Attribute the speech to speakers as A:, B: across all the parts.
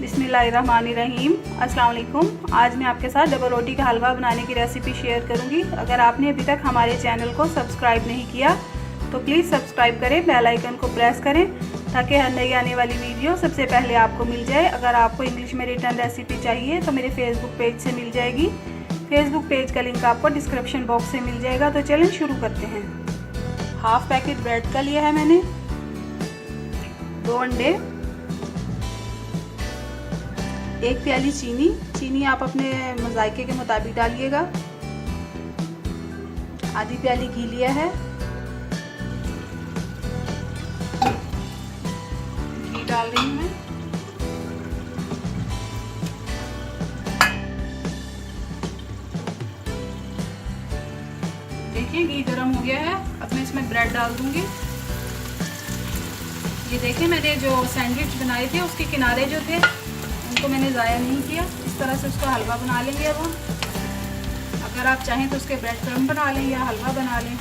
A: बिस्मिल्लाहिर्रहमानिर्रहीम। अस्सलाम वालेकुम। आज मैं आपके साथ डबल रोटी का हलवा बनाने की रेसिपी शेयर करूंगी। अगर आपने अभी तक हमारे चैनल को सब्सक्राइब नहीं किया तो प्लीज़ सब्सक्राइब करें, बेल आइकन को प्रेस करें ताकि हर नई आने वाली वीडियो सबसे पहले आपको मिल जाए। अगर आपको इंग्लिश में रिटर्न रेसिपी चाहिए तो मेरे फेसबुक पेज से मिल जाएगी। फेसबुक पेज का लिंक आपको डिस्क्रिप्शन बॉक्स से मिल जाएगा। तो चलें शुरू करते हैं। हाफ पैकेट ब्रेड का लिया है मैंने, 2 अंडे, 1 प्याली चीनी आप अपने मज़ाइके के मुताबिक डालिएगा। आधी प्याली घी लिया है, घी डाल रही हूँ मैं। देखिए घी गर्म हो गया है। अब मैं इसमें ब्रेड डाल दूंगी। ये देखिए मैंने जो सैंडविच बनाए थे उसके किनारे जो थे उनको मैंने ज़ाया नहीं किया। इस तरह से उसका हलवा बना लेंगे। अब हम अगर आप चाहें तो उसके ब्रेड क्रम्ब बना लें या हलवा बना लें।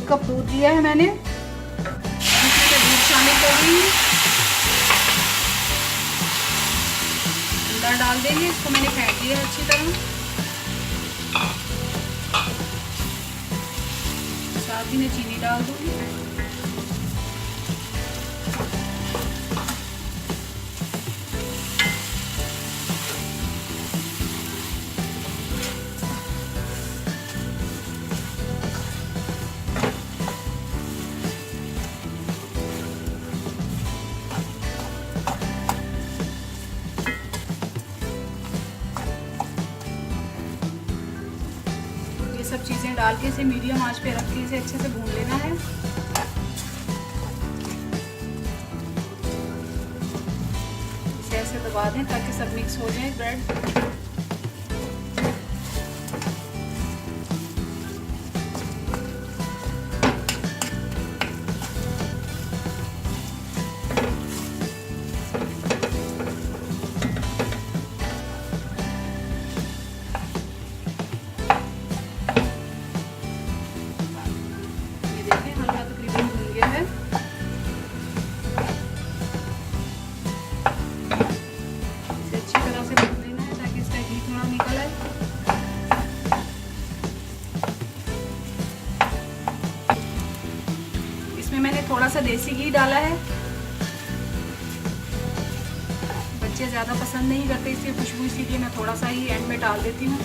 A: कप दूध लिया है मैंने, इसमें दूध शामिल कर रही हूँ। अंडा डाल देंगे, इसको मैंने फेंट लिया अच्छी तरह। साथ ही मैं चीनी डाल दूंगी। सब चीज़ें डाल के इसे मीडियम आंच पे रख के इसे अच्छे से भून लेना है। इसे ऐसे दबा दें ताकि सब मिक्स हो जाए ब्रेड। मैंने थोड़ा सा देसी घी डाला है। बच्चे ज़्यादा पसंद नहीं करते इसकी खुशबू, इसीलिए मैं थोड़ा सा ही एंड में डाल देती हूँ।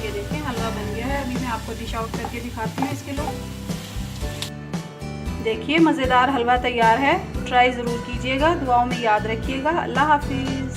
A: ये देखिए हलवा बन गया है। अभी मैं आपको डिश आउट करके दिखाती हूँ इसके लोग। देखिए मज़ेदार हलवा तैयार है। ट्राई ज़रूर कीजिएगा। दुआओं में याद रखिएगा। अल्लाह हाफिज़।